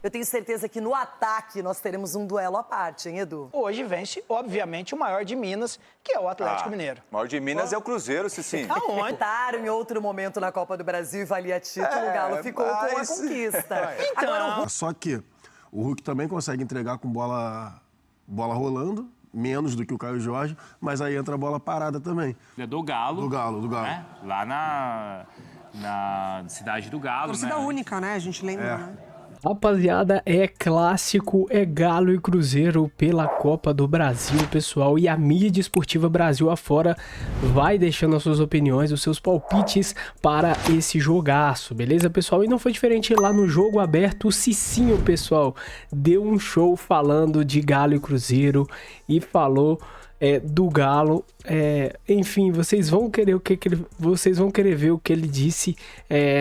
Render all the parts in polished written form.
Eu tenho certeza que no ataque nós teremos um duelo à parte, hein, Edu? Hoje vence, obviamente, o maior de Minas, que é o Atlético Mineiro. O maior de Minas é o Cruzeiro, Cicinho. Aonde? Em outro momento na Copa do Brasil e valia título, o Galo ficou com a conquista. Então... Só que o Hulk também consegue entregar com bola rolando, menos do que o Caio Jorge, mas aí entra a bola parada também. É do Galo. Do Galo. Né? Lá na cidade do Galo, torcida única, né? A gente lembra, né? Rapaziada, é clássico, é Galo e Cruzeiro pela Copa do Brasil, pessoal. E a mídia esportiva Brasil afora vai deixando as suas opiniões, os seus palpites para esse jogaço, beleza, pessoal? E não foi diferente lá no jogo aberto. O Cicinho, pessoal, deu um show falando de Galo e Cruzeiro e falou do Galo. Enfim, vocês vão querer ver o que ele disse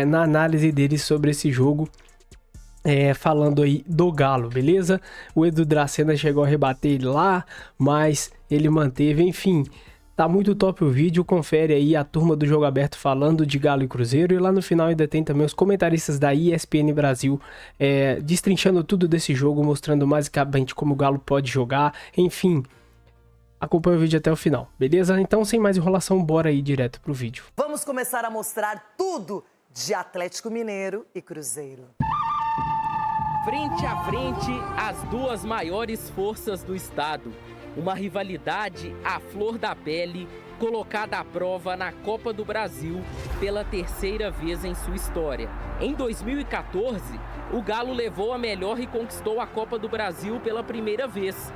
na análise dele sobre esse jogo. Falando aí do Galo, beleza? O Edu Dracena chegou a rebater ele lá, mas ele manteve, enfim, tá muito top o vídeo, confere aí a turma do Jogo Aberto falando de Galo e Cruzeiro, e lá no final ainda tem também os comentaristas da ESPN Brasil destrinchando tudo desse jogo, mostrando basicamente como o Galo pode jogar, enfim, acompanha o vídeo até o final, beleza? Então, sem mais enrolação, bora aí direto pro vídeo. Vamos começar a mostrar tudo de Atlético Mineiro e Cruzeiro. Frente a frente, as duas maiores forças do estado. Uma rivalidade à flor da pele, colocada à prova na Copa do Brasil pela terceira vez em sua história. Em 2014, o Galo levou a melhor e conquistou a Copa do Brasil pela primeira vez.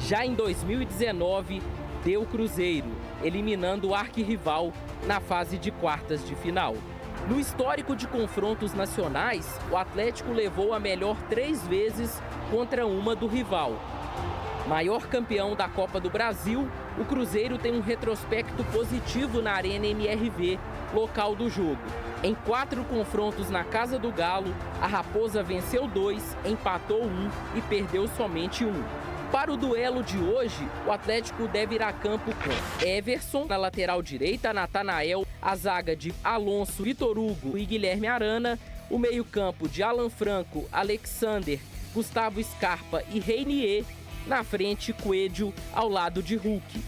Já em 2019, deu Cruzeiro, eliminando o arquirrival na fase de quartas de final. No histórico de confrontos nacionais, o Atlético levou a melhor 3 vezes contra uma do rival. Maior campeão da Copa do Brasil, o Cruzeiro tem um retrospecto positivo na Arena MRV, local do jogo. Em 4 confrontos na Casa do Galo, a Raposa venceu 2, empatou 1 e perdeu somente 1. Para o duelo de hoje, o Atlético deve ir a campo com Everson na lateral direita, Natanael, a zaga de Alonso, Vitor Hugo e Guilherme Arana, o meio-campo de Alan Franco, Alexander, Gustavo Scarpa e Reinier, na frente Coelho ao lado de Hulk.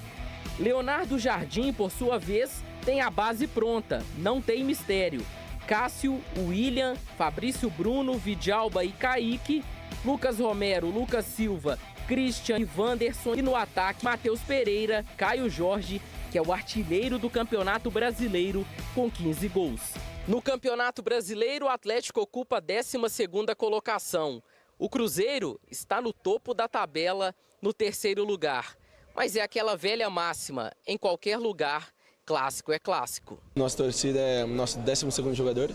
Leonardo Jardim, por sua vez, tem a base pronta, não tem mistério. Cássio, William, Fabrício Bruno, Vidalba e Kaique, Lucas Romero, Lucas Silva, Christian e Wanderson, e no ataque Matheus Pereira, Caio Jorge, que é o artilheiro do Campeonato Brasileiro com 15 gols. No Campeonato Brasileiro, o Atlético ocupa a 12ª colocação. O Cruzeiro está no topo da tabela, no 3º lugar. Mas é aquela velha máxima, em qualquer lugar, clássico é clássico. Nossa torcida é o nosso 12º jogador.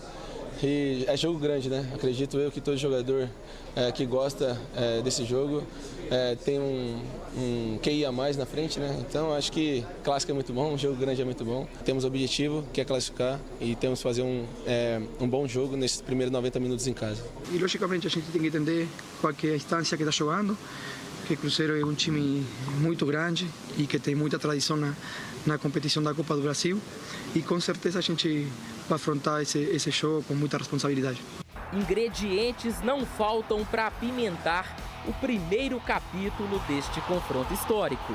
E é jogo grande, né? Acredito eu que todo jogador que gosta desse jogo tem um QI a mais na frente, né? Então acho que clássico é muito bom, um jogo grande é muito bom. Temos o objetivo, que é classificar, e temos que fazer um bom jogo nesses primeiros 90 minutos em casa. E logicamente a gente tem que entender qual é a instância que está jogando, que o Cruzeiro é um time muito grande e que tem muita tradição na competição da Copa do Brasil, e com certeza a gente vai afrontar esse jogo com muita responsabilidade. Ingredientes não faltam para apimentar o primeiro capítulo deste confronto histórico.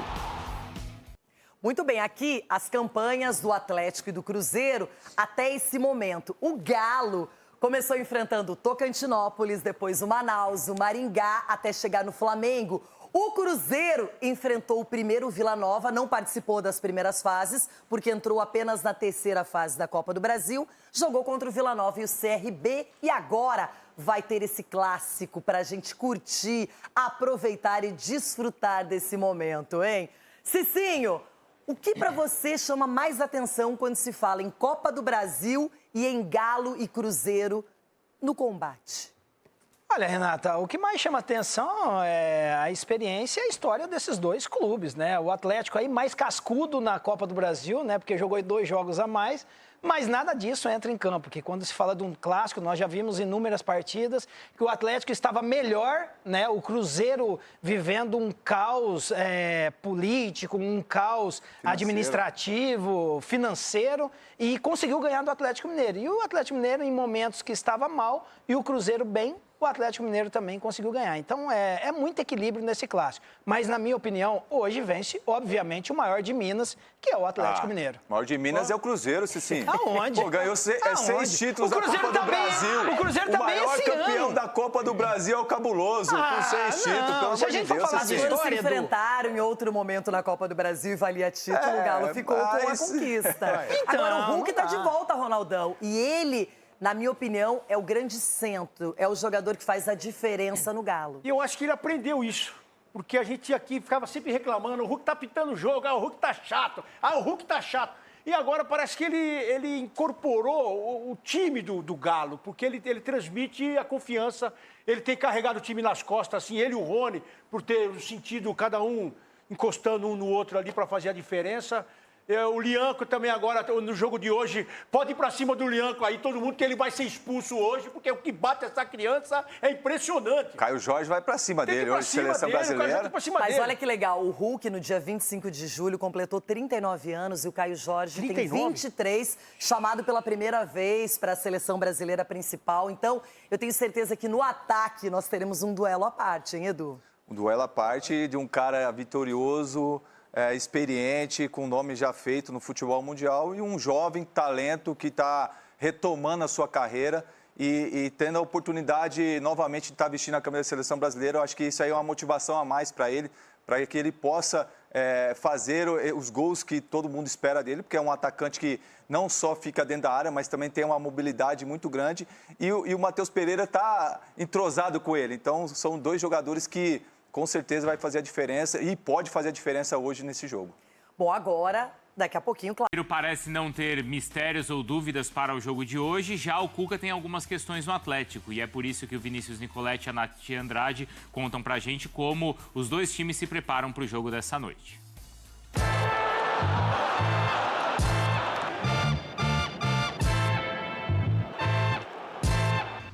Muito bem, aqui as campanhas do Atlético e do Cruzeiro até esse momento. O Galo começou enfrentando o Tocantinópolis, depois o Manaus, o Maringá, até chegar no Flamengo. O Cruzeiro enfrentou o primeiro Vila Nova, não participou das primeiras fases, porque entrou apenas na 3ª fase da Copa do Brasil, jogou contra o Vila Nova e o CRB, e agora vai ter esse clássico para a gente curtir, aproveitar e desfrutar desse momento, hein? Cicinho, o que para você chama mais atenção quando se fala em Copa do Brasil e em Galo e Cruzeiro no combate? Olha, Renata, o que mais chama atenção é a experiência e a história desses dois clubes, né? O Atlético aí mais cascudo na Copa do Brasil, né? Porque jogou 2 jogos a mais, mas nada disso entra em campo, porque quando se fala de um clássico, nós já vimos inúmeras partidas que o Atlético estava melhor, né? O Cruzeiro vivendo um caos político, um caos administrativo, financeiro, e conseguiu ganhar do Atlético Mineiro. E o Atlético Mineiro em momentos que estava mal e o Cruzeiro bem, o Atlético Mineiro também conseguiu ganhar. Então, é muito equilíbrio nesse clássico. Mas, na minha opinião, hoje vence, obviamente, o maior de Minas, que é o Atlético Mineiro. O maior de Minas é o Cruzeiro, Cicinho. Aonde? Pô, ganhou 6 títulos da Copa do Brasil. O Cruzeiro tá bem maior esse campeão ano. da Copa do Brasil é o Cabuloso, com 6 títulos, pelo se a amor de gente for Deus. falar de Cicinho. Eles se história, Edu. enfrentaram em outro momento na Copa do Brasil e valia título, o Galo ficou com a mas- conquista. Então, Agora, o Hulk tá vamos de lá. volta, Ronaldão. E ele, na minha opinião, é o grande centro. É o jogador que faz a diferença no Galo. E eu acho que ele aprendeu isso. Porque a gente aqui ficava sempre reclamando, o Hulk tá pitando o jogo, o Hulk tá chato, o Hulk tá chato. E agora parece que ele incorporou o time do Galo, porque ele transmite a confiança, ele tem carregado o time nas costas, assim, ele e o Rony, por ter sentido cada um encostando um no outro ali para fazer a diferença. O Lianco também agora, no jogo de hoje, pode ir para cima do Lianco aí, todo mundo, que ele vai ser expulso hoje, porque o que bate essa criança é impressionante. Caio Jorge vai pra cima Tem que ir dele pra hoje, cima seleção dele, o Caio Jorge brasileira. tem pra cima Mas dele. olha que legal, o Hulk, no dia 25 de julho, completou 39 anos e o Caio Jorge 39? tem 23, chamado pela primeira vez para a seleção brasileira principal. Então, eu tenho certeza que no ataque nós teremos um duelo à parte, hein, Edu? Um duelo à parte de um cara vitorioso, experiente, com nome já feito no futebol mundial, e um jovem talento que está retomando a sua carreira e tendo a oportunidade novamente de estar vestindo a camisa da seleção brasileira. Eu acho que isso aí é uma motivação a mais para ele, para que ele possa fazer os gols que todo mundo espera dele, porque é um atacante que não só fica dentro da área, mas também tem uma mobilidade muito grande, e o Matheus Pereira está entrosado com ele. Então, são dois jogadores que com certeza vai fazer a diferença e pode fazer a diferença hoje nesse jogo. Bom, agora, daqui a pouquinho, claro. Parece não ter mistérios ou dúvidas para o jogo de hoje, já o Cuca tem algumas questões no Atlético, e é por isso que o Vinícius Nicoletti e a Nath Andrade contam pra gente como os dois times se preparam para o jogo dessa noite.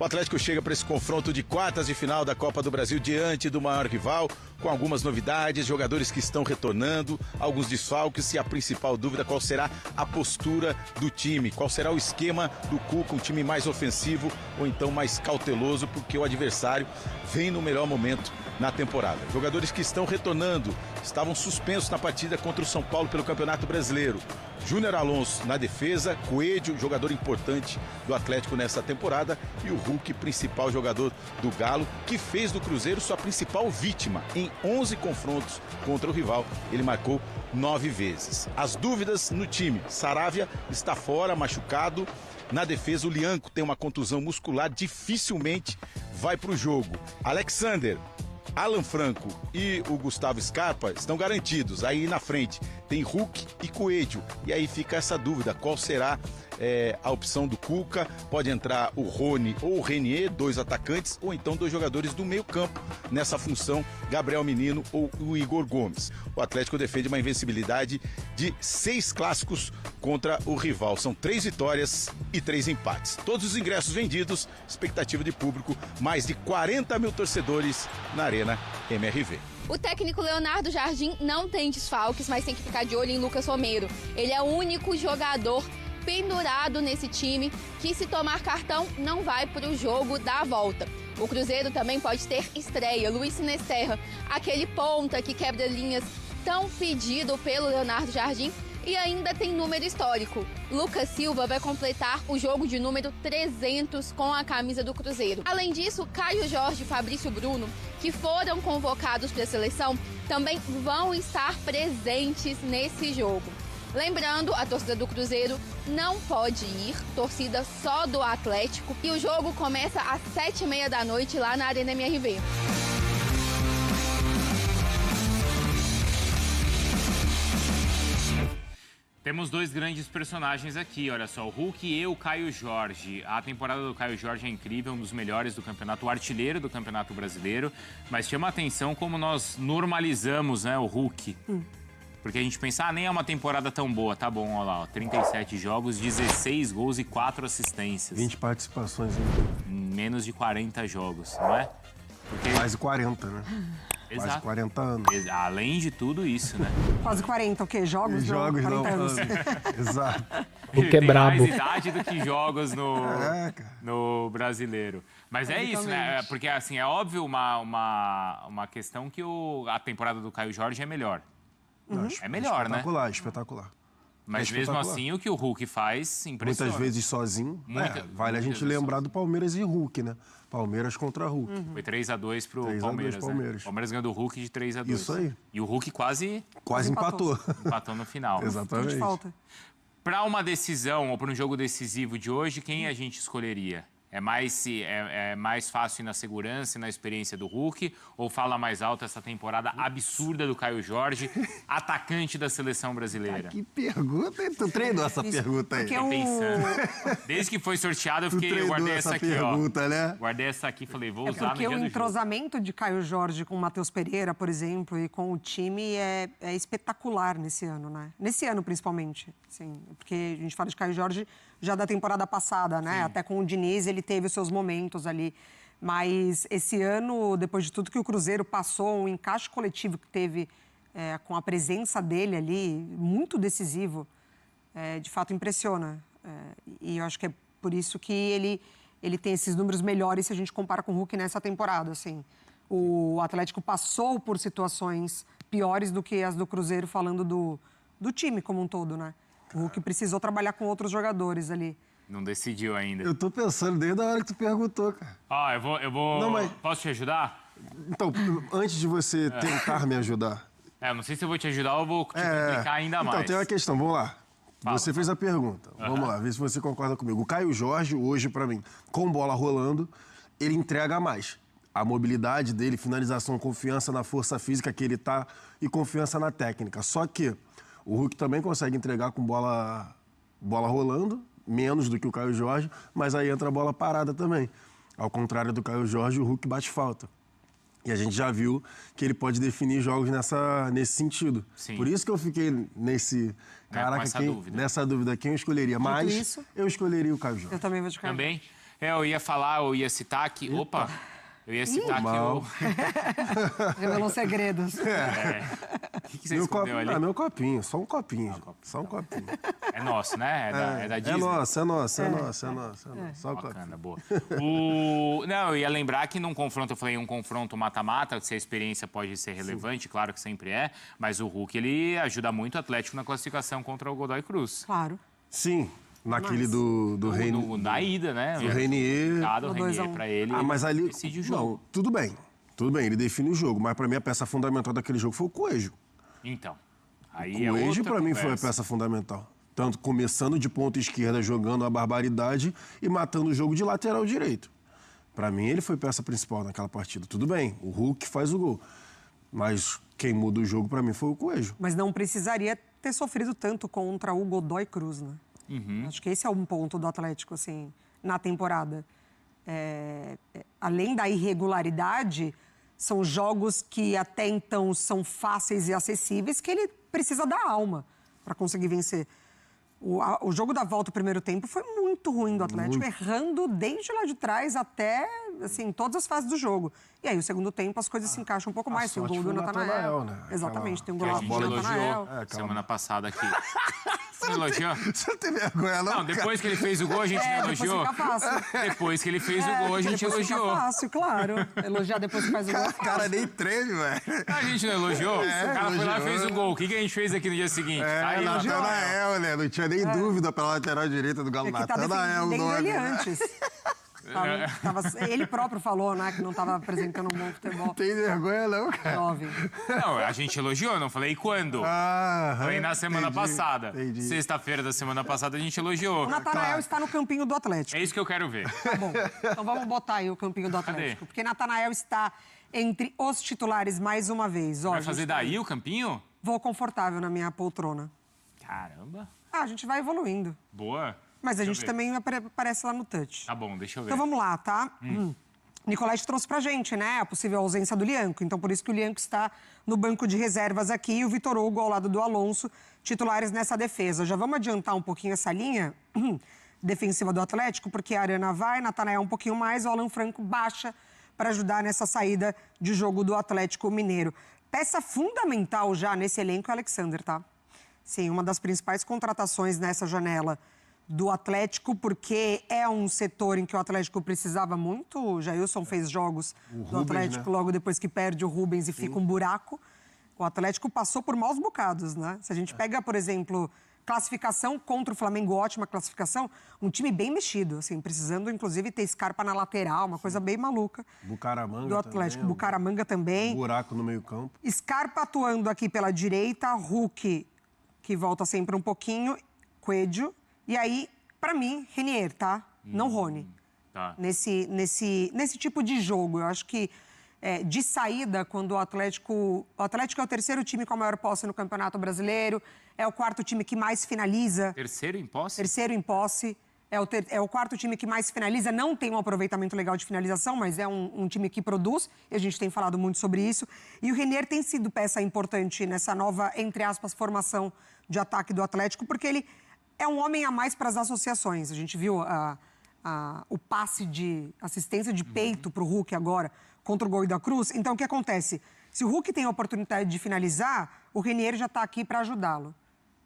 O Atlético chega para esse confronto de quartas de final da Copa do Brasil diante do maior rival, com algumas novidades, jogadores que estão retornando, alguns desfalques e a principal dúvida, qual será a postura do time, qual será o esquema do Cuca, um time mais ofensivo ou então mais cauteloso, porque o adversário vem no melhor momento na temporada. Jogadores que estão retornando, estavam suspensos na partida contra o São Paulo pelo Campeonato Brasileiro. Júnior Alonso na defesa, Coelho, jogador importante do Atlético nessa temporada, e o Hulk, principal jogador do Galo, que fez do Cruzeiro sua principal vítima. Em 11 confrontos contra o rival, ele marcou 9 vezes. As dúvidas no time: Saravia está fora, machucado. Na defesa, o Lianco tem uma contusão muscular, dificilmente vai para o jogo. Alexander, Alan Franco e o Gustavo Scarpa estão garantidos. Aí na frente tem Hulk e Coelho. E aí fica essa dúvida, qual será a opção do Cuca? Pode entrar o Rony ou o Renier, dois atacantes, ou então dois jogadores do meio campo nessa função, Gabriel Menino ou o Igor Gomes. O Atlético defende uma invencibilidade de 6 clássicos contra o rival. São 3 vitórias e 3 empates. Todos os ingressos vendidos, expectativa de público, mais de 40 mil torcedores na Arena MRV. O técnico Leonardo Jardim não tem desfalques, mas tem que ficar de olho em Lucas Romero. Ele é o único jogador pendurado nesse time que, se tomar cartão, não vai para o jogo da volta. O Cruzeiro também pode ter estreia. Luiz Sinesterra, aquele ponta que quebra linhas tão pedido pelo Leonardo Jardim. E ainda tem número histórico. Lucas Silva vai completar o jogo de número 300 com a camisa do Cruzeiro. Além disso, Caio Jorge e Fabrício Bruno, que foram convocados para a seleção, também vão estar presentes nesse jogo. Lembrando, a torcida do Cruzeiro não pode ir, torcida só do Atlético. E o jogo começa às 7h30 da noite lá na Arena MRV. Temos dois grandes personagens aqui, olha só, o Hulk e o Caio Jorge. A temporada do Caio Jorge é incrível, um dos melhores do campeonato, o artilheiro do Campeonato Brasileiro, mas chama a atenção como nós normalizamos, né, o Hulk. Porque a gente pensa, nem é uma temporada tão boa, tá bom, olha lá, ó, 37 jogos, 16 gols e 4 assistências. 20 participações. Menos de 40 jogos, não é? Porque... Quase 40, né? Exato. Quase 40 anos. Além de tudo isso, né? Quase 40, o quê? Jogos? Jogos não, 40 anos. Exato. O que é brabo. Tem mais idade do que jogos no brasileiro. Mas é isso, né? Porque, assim, é óbvio uma questão que a temporada do Caio Jorge é melhor. É melhor, né? Espetacular, espetacular. Mas mesmo assim, o que o Hulk faz impressiona. Muitas vezes sozinho. Vale a gente lembrar do Palmeiras e Hulk, né? Palmeiras contra Hulk. Foi 3-2 pro 3-2 Palmeiras, Palmeiras. né? O Palmeiras ganhou do Hulk de 3-2. Isso aí. E o Hulk quase empatou. Empatou no final. Exatamente. Para uma decisão ou para um jogo decisivo de hoje, quem a gente escolheria? É mais fácil ir na segurança e na experiência do Hulk? Ou fala mais alto essa temporada absurda do Caio Jorge, atacante da seleção brasileira? Que pergunta, hein? Tu treinou essa pergunta aí? Fiquei pensando. Desde que foi sorteado, eu guardei essa aqui, pergunta, né? Guardei essa aqui e falei, vou usar no dia do Porque o entrosamento de Caio Jorge com o Matheus Pereira, por exemplo, e com o time é espetacular nesse ano, né? Nesse ano, principalmente. Sim, porque a gente fala de Caio Jorge já da temporada passada, né? Sim. Até com o Diniz, ele teve os seus momentos ali. Mas esse ano, depois de tudo que o Cruzeiro passou, um encaixe coletivo que teve com a presença dele ali, muito decisivo, de fato impressiona. E eu acho que é por isso que ele tem esses números melhores se a gente compara com o Hulk nessa temporada, assim. O Atlético passou por situações piores do que as do Cruzeiro, falando do time como um todo, né? O Hulk precisou trabalhar com outros jogadores ali. Não decidiu ainda. Eu tô pensando desde a hora que tu perguntou, cara. Eu vou... Não, mas... Posso te ajudar? Então, antes de você tentar me ajudar... eu não sei se eu vou te ajudar ou vou te complicar ainda mais. Então, tem uma questão, vamos lá. Você fez a pergunta. Vamos lá, ver se você concorda comigo. O Caio Jorge, hoje, pra mim, com bola rolando, ele entrega mais. A mobilidade dele, finalização, confiança na força física que ele tá e confiança na técnica. Só que o Hulk também consegue entregar com bola rolando, menos do que o Caio Jorge, mas aí entra a bola parada também. Ao contrário do Caio Jorge, o Hulk bate falta. E a gente já viu que ele pode definir jogos nesse sentido. Sim. Por isso que eu fiquei nessa dúvida, quem eu escolheria. Mas eu escolheria o Caio Jorge. Eu também vou de Caio. Também? Eu ia citar que... Opa! Eu ia citar que Revelou segredos. O que você escondeu ali? Meu copinho, só um copinho. Só um copinho. É nosso, né? É da Disney? É nosso. Só o copinho. Bacana, boa. Não, eu ia lembrar que num confronto, eu falei um confronto mata-mata, se a experiência pode ser relevante, sim, claro que sempre é, mas o Hulk, ele ajuda muito o Atlético na classificação contra o Godoy Cruz. Claro. Sim. Naquele do Reinier. Na ida, né? O Reinier. O Reinier pra ele. Mas ali. Decide o jogo. Não, tudo bem, ele define o jogo. Mas pra mim a peça fundamental daquele jogo foi o Coelho. Então. O Coelho pra mim foi a peça fundamental. Tanto começando de ponta esquerda, jogando a barbaridade e matando o jogo de lateral direito. Pra mim ele foi peça principal naquela partida. Tudo bem, o Hulk faz o gol. Mas quem muda o jogo pra mim foi o Coelho. Mas não precisaria ter sofrido tanto contra o Godoy Cruz, né? Acho que esse é um ponto do Atlético, assim, na temporada. Além da irregularidade, são jogos que até então são fáceis e acessíveis, que ele precisa dar alma para conseguir vencer. O jogo da volta, o primeiro tempo, foi muito ruim do Atlético, errando desde lá de trás até, assim, todas as fases do jogo. E aí, o segundo tempo, as coisas se encaixam um pouco mais. Tem o gol do Natanael. Né? Exatamente, tem um gol do Natanael. Semana passada aqui. Você elogiou? Você não tem vergonha, não? Não, depois que ele fez o gol, a gente não elogiou. Depois fica fácil. Depois que ele fez o gol, a gente elogiou. Fica fácil, claro. Elogiar depois que faz o gol. O cara nem treme, velho. A gente não elogiou? O cara foi lá e fez o gol. O que a gente fez aqui no dia seguinte? Aí, Natanael, né? Não tinha nem dúvida pela lateral direita do Galo. Natanael, o nome. Ele antes. Ele próprio falou, né, que não estava apresentando um bom futebol. Não tem vergonha, não, cara. Não, a gente elogiou, não falei quando. Falei na semana passada. Sexta-feira da semana passada a gente elogiou. O Natanael está no campinho do Atlético. É isso que eu quero ver. Tá bom. Então vamos botar aí o campinho do Atlético. Cadê? Porque Natanael está entre os titulares mais uma vez. Vai fazer daí o campinho? Vou confortável na minha poltrona. Caramba. A gente vai evoluindo. Boa. Mas a gente também aparece lá no touch. Tá bom, deixa eu ver. Então vamos lá, tá? Nicolete trouxe pra gente, né, a possível ausência do Lianco. Então por isso que o Lianco está no banco de reservas aqui e o Vitor Hugo ao lado do Alonso, titulares nessa defesa. Já vamos adiantar um pouquinho essa linha defensiva do Atlético, porque a Arana vai, Natanael um pouquinho mais, o Alan Franco baixa para ajudar nessa saída de jogo do Atlético Mineiro. Peça fundamental já nesse elenco é o Alexander, tá? Sim, uma das principais contratações nessa janela do Atlético, porque é um setor em que o Atlético precisava muito. O Jailson fez jogos do Atlético, né? Logo depois que perde o Rubens e fica um buraco. O Atlético passou por maus bocados, né? Se a gente pega, por exemplo, classificação contra o Flamengo, ótima classificação, um time bem mexido, assim, precisando, inclusive, ter Scarpa na lateral, uma coisa bem maluca. Bucaramanga do Atlético. também, Bucaramanga também. Buraco no meio-campo. Scarpa atuando aqui pela direita, Hulk, que volta sempre um pouquinho, Coelho. E aí, pra mim, Renier, tá? Não Rony. Tá. Nesse tipo de jogo, eu acho que de saída, quando o Atlético é o terceiro time com a maior posse no Campeonato Brasileiro, é o quarto time que mais finaliza. Terceiro em posse? Terceiro em posse. É o quarto time que mais finaliza, não tem um aproveitamento legal de finalização, mas é um time que produz, e a gente tem falado muito sobre isso. E o Renier tem sido peça importante nessa nova, entre aspas, formação de ataque do Atlético, porque ele é um homem a mais para as associações. A gente viu o passe de assistência de peito para o Hulk agora, contra o gol da Cruz. Então, o que acontece? Se o Hulk tem a oportunidade de finalizar, o Renier já está aqui para ajudá-lo,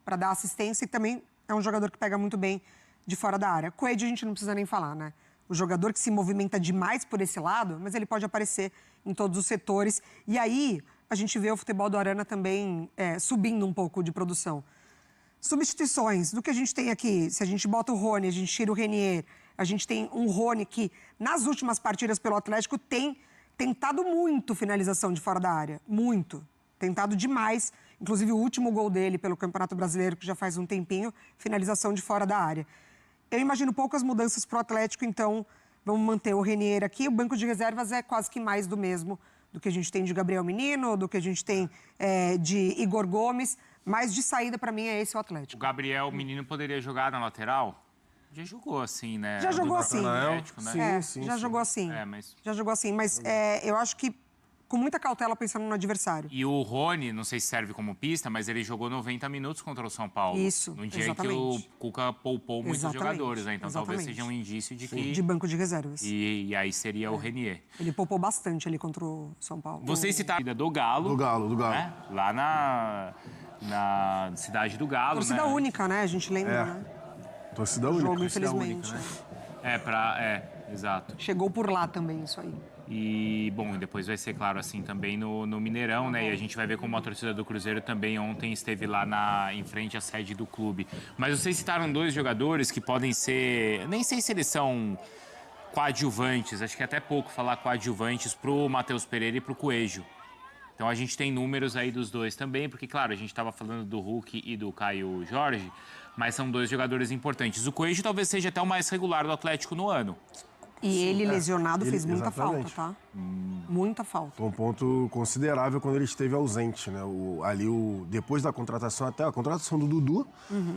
para dar assistência, e também é um jogador que pega muito bem de fora da área. Coelho a gente não precisa nem falar, né? O jogador que se movimenta demais por esse lado, mas ele pode aparecer em todos os setores. E aí, a gente vê o futebol do Arana também subindo um pouco de produção. Substituições, do que a gente tem aqui, se a gente bota o Rony, a gente tira o Renier, a gente tem um Rony que, nas últimas partidas pelo Atlético, tem tentado muito finalização de fora da área. Muito. Tentado demais. Inclusive, o último gol dele pelo Campeonato Brasileiro, que já faz um tempinho, finalização de fora da área. Eu imagino poucas mudanças para o Atlético, então vamos manter o Renier aqui. O banco de reservas é quase que mais do mesmo do que a gente tem de Gabriel Menino, do que a gente tem de Igor Gomes. Mas de saída, para mim, é esse o Atlético. O Gabriel Menino poderia jogar na lateral? Já jogou assim, né? Já jogou assim. Atlético, né? Já jogou assim. Já jogou assim, mas eu acho que com muita cautela pensando no adversário. E o Rony, não sei se serve como pista, mas ele jogou 90 minutos contra o São Paulo. Isso, no dia exatamente. Em que o Cuca poupou muitos jogadores, né? Então talvez seja um indício de que... De banco de reservas. E aí seria o Renier. Ele poupou bastante ali contra o São Paulo. Vocês citaram a do Galo. Do Galo. Né? Lá na cidade do Galo, torcida única, né? A gente lembra, né? Torcida única. Jogo, infelizmente. Única, né? Exato. Chegou por lá também, isso aí. E, bom, depois vai ser, claro, assim, também no Mineirão, né? E a gente vai ver como a torcida do Cruzeiro também ontem esteve lá em frente à sede do clube. Mas vocês citaram dois jogadores que podem ser... Nem sei se eles são coadjuvantes, acho que é até pouco falar coadjuvantes pro Matheus Pereira e pro Coelho. Então a gente tem números aí dos dois também, porque, claro, a gente estava falando do Hulk e do Caio Jorge, mas são dois jogadores importantes. O Coelho talvez seja até o mais regular do Atlético no ano. E ele lesionado fez muita falta, tá? Muita falta. Um ponto considerável quando ele esteve ausente, né? Depois da contratação, até a contratação do Dudu,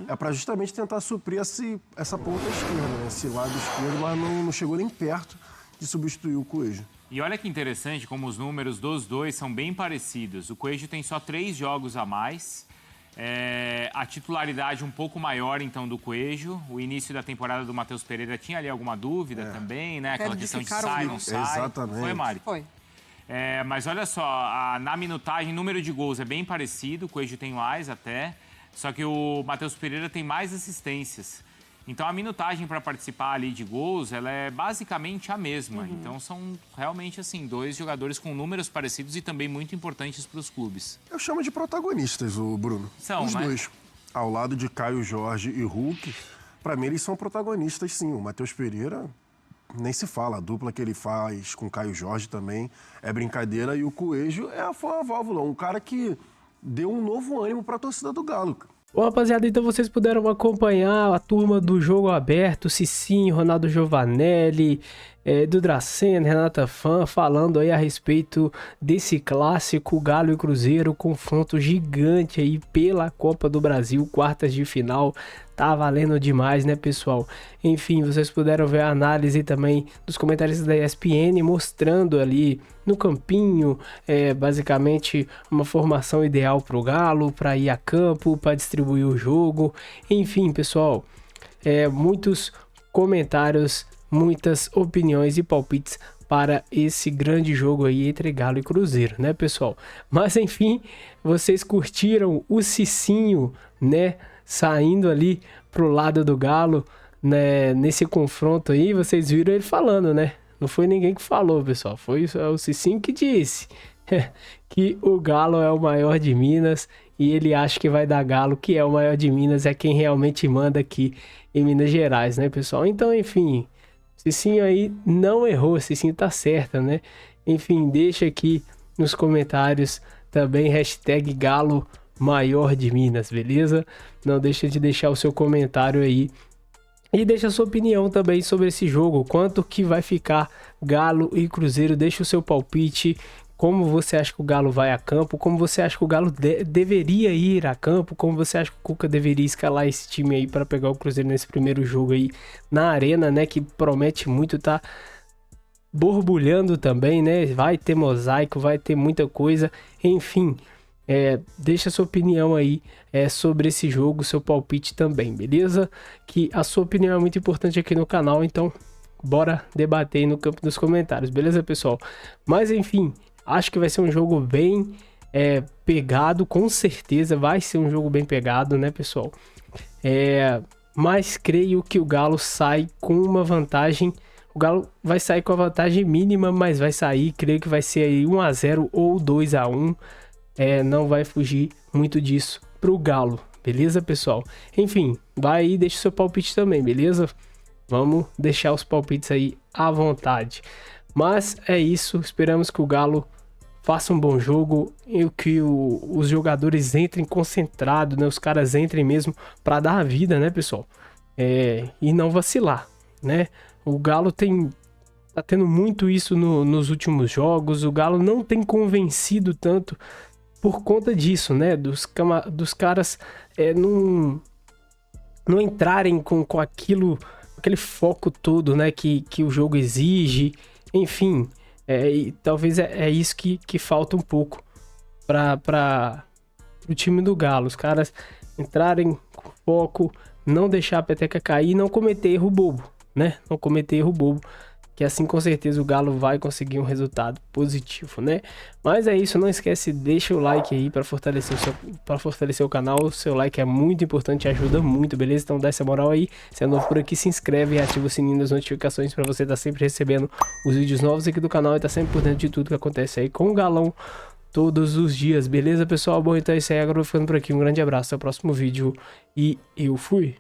é para justamente tentar suprir essa ponta esquerda, né? Esse lado esquerdo, mas não chegou nem perto de substituir o Coelho. E olha que interessante como os números dos dois são bem parecidos. O Coelho tem só 3 jogos a mais. A titularidade um pouco maior, então, do Coelho. O início da temporada do Matheus Pereira tinha ali alguma dúvida também, né? Aquela questão de sai, não sai. Exatamente. Foi, Mari? Foi. Mas olha só, na minutagem, número de gols é bem parecido. O Coelho tem mais até. Só que o Matheus Pereira tem mais assistências. Então, a minutagem para participar ali de gols, ela é basicamente a mesma. Então, são realmente, assim, dois jogadores com números parecidos e também muito importantes para os clubes. Eu chamo de protagonistas, o Bruno. São, os dois. Ao lado de Caio Jorge e Hulk, para mim, eles são protagonistas, sim. O Matheus Pereira, nem se fala. A dupla que ele faz com Caio Jorge também é brincadeira. E o Coelho foi uma válvula. Um cara que deu um novo ânimo para a torcida do Galo. Bom, rapaziada, então vocês puderam acompanhar a turma do Jogo Aberto, Cicinho, Ronaldo Giovanelli, do Dracena, Renata Fã, falando aí a respeito desse clássico Galo e Cruzeiro, confronto gigante aí pela Copa do Brasil, quartas de final. Tá valendo demais, né, pessoal? Enfim, vocês puderam ver a análise também dos comentários da ESPN, mostrando ali no campinho, basicamente, uma formação ideal para o Galo, para ir a campo, para distribuir o jogo. Enfim, pessoal, muitos comentários, muitas opiniões e palpites para esse grande jogo aí entre Galo e Cruzeiro, né, pessoal? Mas, enfim, vocês curtiram o Cicinho, né, saindo ali pro lado do Galo, né, nesse confronto aí, vocês viram ele falando, né? Não foi ninguém que falou, pessoal, foi o Cicinho que disse que o Galo é o maior de Minas e ele acha que vai dar Galo, que é o maior de Minas, é quem realmente manda aqui em Minas Gerais, né, pessoal? Então, enfim, Cicinho aí não errou, Cicinho tá certa, né? Enfim, deixa aqui nos comentários também hashtag Galo maior de Minas, beleza? Não deixa de deixar o seu comentário aí e deixa a sua opinião também sobre esse jogo, quanto que vai ficar Galo e Cruzeiro, deixa o seu palpite, como você acha que o Galo vai a campo, como você acha que o Galo deveria ir a campo, como você acha que o Cuca deveria escalar esse time aí para pegar o Cruzeiro nesse primeiro jogo aí na Arena, né, que promete muito, tá borbulhando também, né, vai ter mosaico, vai ter muita coisa, enfim, deixa a sua opinião aí sobre esse jogo, seu palpite também, beleza? Que a sua opinião é muito importante aqui no canal, então bora debater aí no campo dos comentários, beleza, pessoal? Mas enfim, acho que vai ser um jogo bem pegado, com certeza vai ser um jogo bem pegado, né, pessoal? Mas creio que o Galo sai com uma vantagem, o Galo vai sair com a vantagem mínima, mas vai sair, creio que vai ser aí 1-0 ou 2-1, não vai fugir muito disso pro Galo, beleza, pessoal? Enfim, vai aí, deixa o seu palpite também, beleza? Vamos deixar os palpites aí à vontade. Mas é isso, esperamos que o Galo faça um bom jogo e que os jogadores entrem concentrados, né? Os caras entrem mesmo para dar a vida, né, pessoal? E não vacilar, né? O Galo tá tendo muito isso nos últimos jogos, o Galo não tem convencido tanto por conta disso, né? Dos caras não entrarem com aquele foco todo, né? Que o jogo exige, enfim, e talvez é isso que falta um pouco para o time do Galo, os caras entrarem com foco, não deixar a peteca cair, não cometer erro bobo, né? Não cometer erro bobo, que assim com certeza o Galo vai conseguir um resultado positivo, né? Mas é isso, não esquece, deixa o like aí para fortalecer o canal, o seu like é muito importante, ajuda muito, beleza? Então dá essa moral aí, se é novo por aqui, se inscreve e ativa o sininho das notificações para você estar sempre recebendo os vídeos novos aqui do canal e tá sempre por dentro de tudo que acontece aí com o Galão todos os dias, beleza, pessoal? Bom, então é isso aí, agora eu vou ficando por aqui, um grande abraço, até o próximo vídeo e eu fui!